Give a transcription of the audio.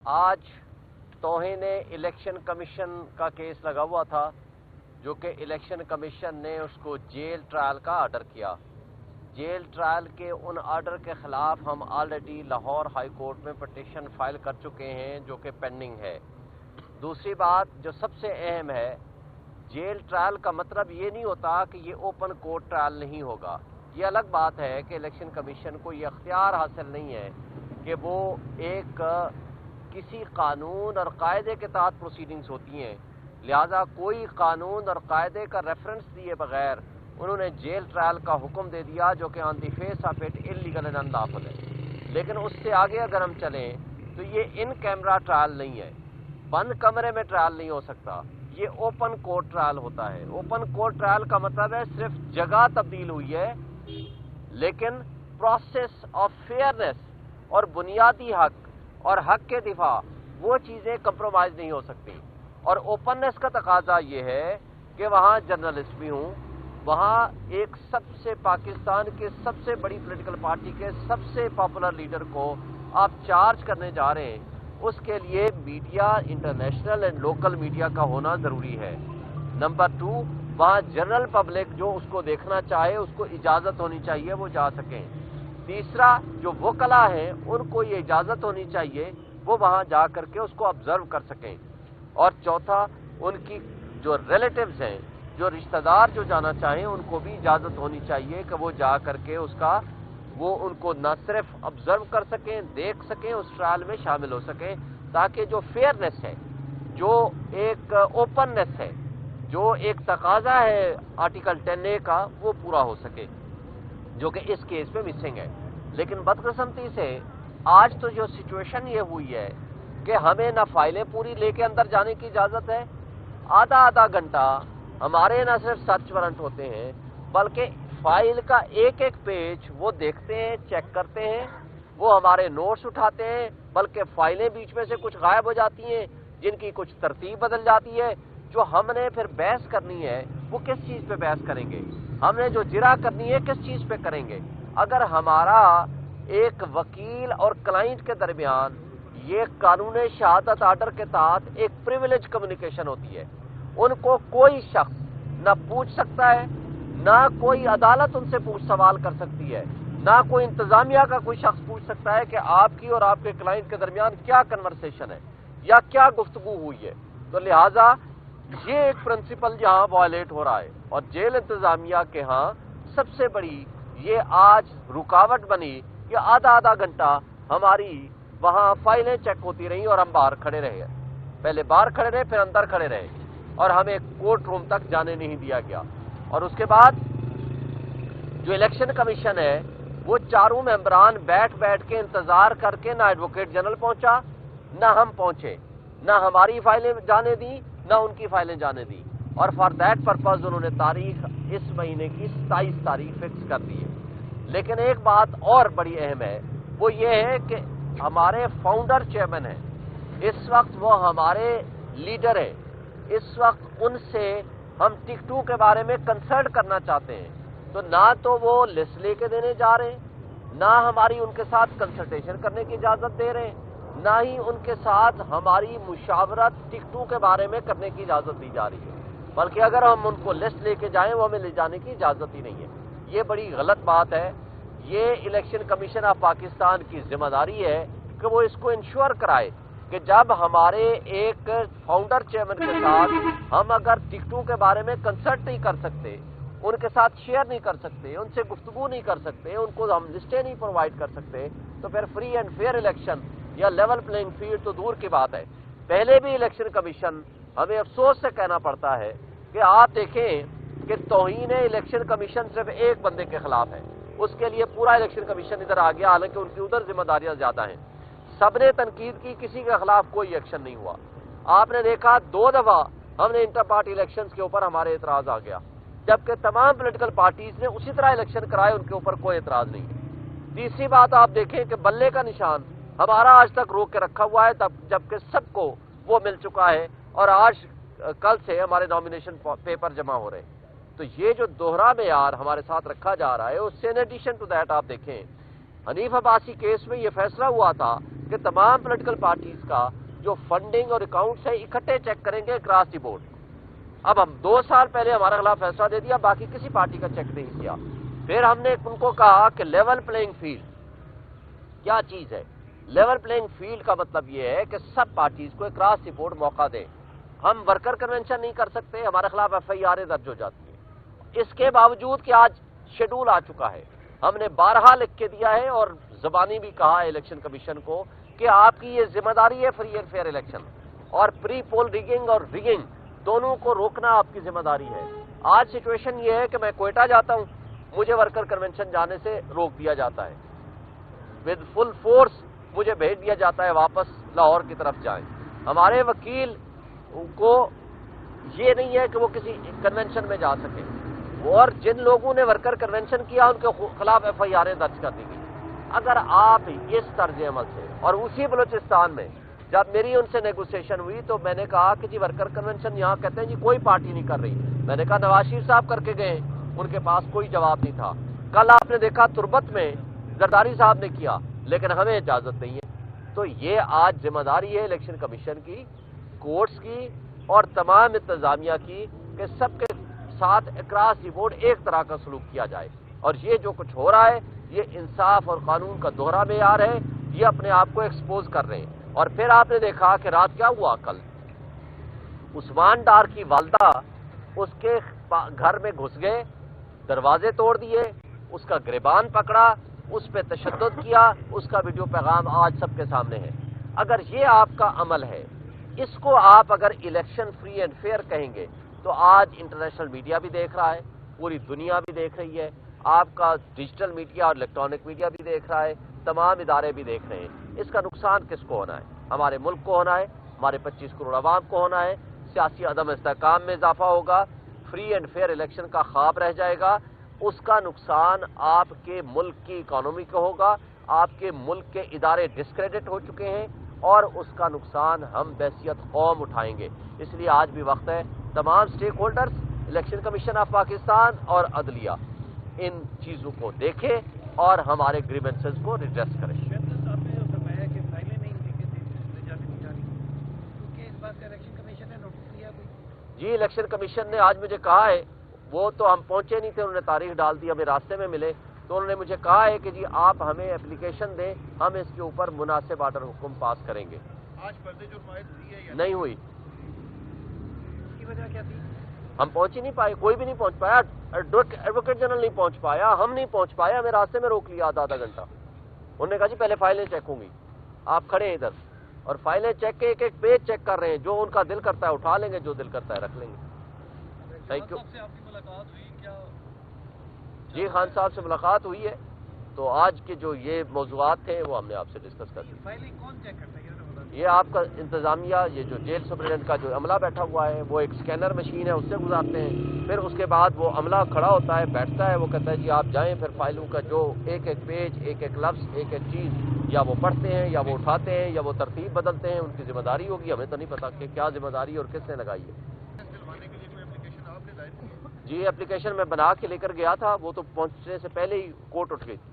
آج توہین election commission کا کیس لگا ہوا تھا، جو کہ الیکشن کمیشن نے اس کو جیل ٹرائل کا آرڈر کیا۔ جیل ٹرائل کے ان آرڈر کے خلاف ہم آلریڈی لاہور ہائی کورٹ میں پٹیشن فائل کر چکے ہیں، جو کہ پینڈنگ ہے۔ دوسری بات جو سب سے اہم ہے، جیل ٹرائل کا مطلب یہ نہیں ہوتا کہ یہ اوپن کورٹ ٹرائل نہیں ہوگا۔ یہ الگ بات ہے کہ الیکشن کمیشن کو یہ اختیار حاصل نہیں ہے کہ وہ ایک کسی قانون اور قاعدے کے تحت پروسیڈنگز ہوتی ہیں، لہذا کوئی قانون اور قاعدے کا ریفرنس دیے بغیر انہوں نے جیل ٹرائل کا حکم دے دیا، جو کہ on the face of it illegal and unlawful ہے۔ لیکن اس سے آگے اگر ہم چلیں تو یہ ان کیمرہ ٹرائل نہیں ہے، بند کمرے میں ٹرائل نہیں ہو سکتا، یہ اوپن کورٹ ٹرائل ہوتا ہے۔ اوپن کورٹ ٹرائل کا مطلب ہے صرف جگہ تبدیل ہوئی ہے، لیکن پروسیس آف فیئرنیس اور بنیادی حق اور حق کے دفاع وہ چیزیں کمپرومائز نہیں ہو سکتی۔ اور اوپننس کا تقاضا یہ ہے کہ وہاں جرنلسٹ بھی ہوں، وہاں ایک سب سے پاکستان کے سب سے بڑی پولیٹیکل پارٹی کے سب سے پاپولر لیڈر کو آپ چارج کرنے جا رہے ہیں، اس کے لیے media, international and local media کا ہونا ضروری ہے۔ نمبر 2، وہاں جنرل پبلک جو اس کو دیکھنا چاہے اس کو اجازت ہونی چاہیے وہ جا سکیں۔ تیسرا، جو وکلا ہیں ان کو یہ اجازت ہونی چاہیے وہ وہاں جا کر کے اس کو آبزرو کر سکیں۔ اور چوتھا، ان کی جو ریلیٹیوز ہیں، جو رشتہ دار جو جانا چاہیں ان کو بھی اجازت ہونی چاہیے کہ وہ جا کر کے وہ ان کو نہ صرف آبزرو کر سکیں، دیکھ سکیں، اس ٹرائل میں شامل ہو سکیں، تاکہ جو فیئرنیس ہے، جو ایک اوپننس ہے، جو ایک تقاضا ہے آرٹیکل 10A کا، وہ پورا ہو سکے، جو کہ اس کیس میں مسنگ ہے۔ لیکن بدقسمتی سے آج تو جو سچویشن یہ ہوئی ہے کہ ہمیں نہ فائلیں پوری لے کے اندر جانے کی اجازت ہے، آدھا گھنٹہ ہمارے نہ صرف سرچ وارنٹ ہوتے ہیں بلکہ فائل کا ایک ایک پیج وہ دیکھتے ہیں، چیک کرتے ہیں، وہ ہمارے نوٹس اٹھاتے ہیں، بلکہ فائلیں بیچ میں سے کچھ غائب ہو جاتی ہیں، جن کی کچھ ترتیب بدل جاتی ہے۔ جو ہم نے پھر بحث کرنی ہے وہ کس چیز پہ بحث کریں گے؟ ہم نے جو جرا کرنی ہے کس چیز پہ کریں گے؟ اگر ہمارا ایک وکیل اور کلائنٹ کے درمیان یہ قانون شہادت آرڈر کے تحت ایک پریویلیج کمیونیکیشن ہوتی ہے، ان کو کوئی شخص نہ پوچھ سکتا ہے، نہ کوئی عدالت ان سے پوچھ سوال کر سکتی ہے، نہ کوئی انتظامیہ کا کوئی شخص پوچھ سکتا ہے کہ آپ کی اور آپ کے کلائنٹ کے درمیان کیا کنورسیشن ہے یا کیا گفتگو ہوئی ہے۔ تو لہٰذا یہ ایک پرنسپل یہاں وائلیٹ ہو رہا ہے، اور جیل انتظامیہ کے ہاں سب سے بڑی یہ آج رکاوٹ بنی کہ آدھا گھنٹہ ہماری وہاں فائلیں چیک ہوتی رہیں اور ہم باہر کھڑے رہے، پہلے باہر کھڑے رہے پھر اندر کھڑے رہے، اور ہمیں کورٹ روم تک جانے نہیں دیا گیا۔ اور اس کے بعد جو الیکشن کمیشن ہے وہ چاروں ممبران بیٹھ کے انتظار کر کے نہ ایڈوکیٹ جنرل پہنچا، نہ ہم پہنچے، نہ ہماری فائلیں جانے دی نہ ان کی فائلیں جانے دی، اور فار دیٹ پرپز انہوں نے تاریخ اس مہینے کی 27 تاریخ فکس کر دی ہے۔ لیکن ایک بات اور بڑی اہم ہے، وہ یہ ہے کہ ہمارے فاؤنڈر چیئرمین ہیں، اس وقت وہ ہمارے لیڈر ہیں، اس وقت ان سے ہم ٹکٹوں کے بارے میں کنسلٹ کرنا چاہتے ہیں، تو نہ تو وہ لسٹ لے کے دینے جا رہے ہیں، نہ ہماری ان کے ساتھ کنسلٹیشن کرنے کی اجازت دے رہے ہیں، نہ ہی ان کے ساتھ ہماری مشاورت ٹکٹوں کے بارے میں کرنے کی اجازت دی جا رہی ہے، بلکہ اگر ہم ان کو لسٹ لے کے جائیں وہ ہمیں لے جانے کی اجازت ہی نہیں ہے۔ یہ بڑی غلط بات ہے۔ یہ الیکشن کمیشن آف پاکستان کی ذمہ داری ہے کہ وہ اس کو انشور کرائے کہ جب ہمارے ایک فاؤنڈر چیئرمین کے ساتھ ہم اگر ٹکٹوں کے بارے میں کنسلٹ نہیں کر سکتے، ان کے ساتھ شیئر نہیں کر سکتے، ان سے گفتگو نہیں کر سکتے، ان کو ہم لسٹیں نہیں پرووائڈ کر سکتے، تو پھر فری اینڈ فیئر الیکشن یا لیول پلینگ فیلڈ تو دور کی بات ہے۔ پہلے بھی الیکشن کمیشن ہمیں افسوس سے کہنا پڑتا ہے کہ آپ دیکھیں کہ توہین الیکشن کمیشن صرف ایک بندے کے خلاف ہے، اس کے لیے پورا الیکشن کمیشن ادھر آ گیا، حالانکہ ان کی ادھر ذمہ داریاں زیادہ ہیں۔ سب نے تنقید کی، کسی کے خلاف کوئی ایکشن نہیں ہوا۔ آپ نے دیکھا 2 دفعہ ہم نے انٹر پارٹی الیکشنز کے اوپر ہمارے اعتراض آ گیا، جبکہ تمام پولیٹیکل پارٹیز نے اسی طرح الیکشن کرائے، ان کے اوپر کوئی اعتراض نہیں ہے۔ تیسری بات آپ دیکھیں کہ بلے کا نشان ہمارا آج تک روک کے رکھا ہوا ہے، جبکہ سب کو وہ مل چکا ہے، اور آج کل سے ہمارے نامینیشن پیپر جمع ہو رہے ہیں۔ تو یہ جو دوہرا معیار ہمارے ساتھ رکھا جا رہا ہے، اس سے ان ایڈیشن ٹو دیٹ آپ دیکھیں حنیف عباسی کیس میں یہ فیصلہ ہوا تھا کہ تمام پولیٹیکل پارٹیز کا جو فنڈنگ اور اکاؤنٹس ہیں اکٹھے چیک کریں گے اکراس دی بورڈ. اب ہم 2 سال پہلے ہمارے خلاف فیصلہ دے دیا, باقی کسی پارٹی کا چیک نہیں کیا. پھر ہم نے ان کو کہا کہ لیول پلینگ فیلڈ کیا چیز ہے. لیول پلینگ فیلڈ کا مطلب یہ ہے کہ سب پارٹیز کو اکراس دی بورڈ موقع دیں. ہم ورکر کنونشن نہیں کر سکتے, ہمارے خلاف FIR درج ہو جاتی ہے. اس کے باوجود کہ آج شیڈول آ چکا ہے, ہم نے 12 لکھ کے دیا ہے اور زبانی بھی کہا ہے الیکشن کمیشن کو کہ آپ کی یہ ذمہ داری ہے فری اینڈ فیئر الیکشن, اور پری پول ریگنگ اور ریگنگ دونوں کو روکنا آپ کی ذمہ داری ہے. آج سچویشن یہ ہے کہ میں کوئٹہ جاتا ہوں, مجھے ورکر کنونشن جانے سے روک دیا جاتا ہے, ود فل فورس مجھے بھیج دیا جاتا ہے واپس لاہور کی طرف جائیں. ہمارے وکیل کو یہ نہیں ہے کہ وہ کسی کنونشن میں جا سکے, اور جن لوگوں نے ورکر کنونشن کیا ان کے خلاف FIR درج کر دی گئی. اگر آپ اس طرز عمل سے, اور اسی بلوچستان میں جب میری ان سے نیگوسیشن ہوئی تو میں نے کہا کہ جی ورکر کنونشن یہاں کہتے ہیں جی کوئی پارٹی نہیں کر رہی. میں نے کہا نواز شریف صاحب کر کے گئے, ان کے پاس کوئی جواب نہیں تھا. کل آپ نے دیکھا تربت میں زرداری صاحب نے کیا, لیکن ہمیں اجازت نہیں ہے. تو یہ آج ذمہ داری ہے الیکشن کمیشن کی, کورٹس کی اور تمام انتظامیہ کی کہ سب کے ساتھ اکراس دی بورڈ ایک طرح کا سلوک کیا جائے. اور یہ جو کچھ ہو رہا ہے یہ انصاف اور قانون کا دوہرا معیار ہے, یہ اپنے آپ کو ایکسپوز کر رہے ہیں. اور پھر آپ نے دیکھا کہ رات کیا ہوا, کل عثمان ڈار کی والدہ اس کے گھر میں گھس گئے, دروازے توڑ دیے, اس کا گریبان پکڑا, اس پہ تشدد کیا, اس کا ویڈیو پیغام آج سب کے سامنے ہے. اگر یہ آپ کا عمل ہے, اس کو آپ اگر الیکشن فری اینڈ فیئر کہیں گے تو آج انٹرنیشنل میڈیا بھی دیکھ رہا ہے, پوری دنیا بھی دیکھ رہی ہے, آپ کا ڈیجیٹل میڈیا اور الیکٹرانک میڈیا بھی دیکھ رہا ہے, تمام ادارے بھی دیکھ رہے ہیں. اس کا نقصان کس کو ہونا ہے؟ ہمارے ملک کو ہونا ہے, ہمارے 25 کروڑ عوام کو ہونا ہے. سیاسی عدم استحکام میں اضافہ ہوگا, فری اینڈ فیئر الیکشن کا خواب رہ جائے گا. اس کا نقصان آپ کے ملک کی اکانومی کو ہوگا, آپ کے ملک کے ادارے ڈسکریڈٹ ہو چکے ہیں, اور اس کا نقصان ہم بحیثیت قوم اٹھائیں گے. اس لیے آج بھی وقت ہے تمام stakeholders, Election Commission of Pakistan اور عدلیہ ان چیزوں کو دیکھیں اور ہمارے گریونسز کو ریڈریس کریں. جی الیکشن کمیشن نے آج مجھے کہا ہے, وہ تو ہم پہنچے نہیں تھے, انہوں نے تاریخ ڈال دی, ہمیں راستے میں ملے تو انہوں نے مجھے کہا ہے کہ جی آپ ہمیں اپلیکیشن دیں, ہم اس کے اوپر مناسب آرڈر حکم پاس کریں گے. آج پردے جو ہوئی ہے یا نہیں ہوئی, اس کی وجہ کیا تھی؟ ہم پہنچ ہی نہیں پائے, کوئی بھی نہیں پہنچ پایا, ایڈوکیٹ جنرل نہیں پہنچ پایا, ہم نہیں پہنچ پایا, ہمیں راستے میں روک لیا آدھا گھنٹہ. انہوں نے کہا جی پہلے فائلیں چیک ہوں گی, آپ کھڑے ہیں ادھر, اور فائلیں چیک کے ایک ایک پیج چیک کر رہے ہیں, جو ان کا دل کرتا ہے اٹھا لیں گے, جو دل کرتا ہے رکھ لیں گے. Thank you. جی خان صاحب سے ملاقات ہوئی ہے, تو آج کے جو یہ موضوعات تھے وہ ہم نے آپ سے ڈسکس کر دی. فائلنگ کون چیک کرتا ہے یہ آپ کا انتظامیہ, یہ جو جیل سپرنٹینڈنٹ کا جو عملہ بیٹھا ہوا ہے, وہ ایک سکینر مشین ہے, اس سے گزارتے ہیں. پھر اس کے بعد وہ عملہ کھڑا ہوتا ہے, بیٹھتا ہے, وہ کہتا ہے جی آپ جائیں, پھر فائلوں کا جو ایک ایک پیج, ایک ایک لفظ, ایک ایک چیز یا وہ پڑھتے ہیں یا وہ اٹھاتے ہیں یا وہ ترتیب بدلتے ہیں. ان کی ذمہ داری ہوگی, ہمیں تو نہیں پتا کہ کیا ذمہ داری اور کس نے لگائی ہے. جی اپلیکیشن میں بنا کے لے کر گیا تھا, وہ تو پہنچنے سے پہلے ہی کوٹ اٹھ گئی تھی.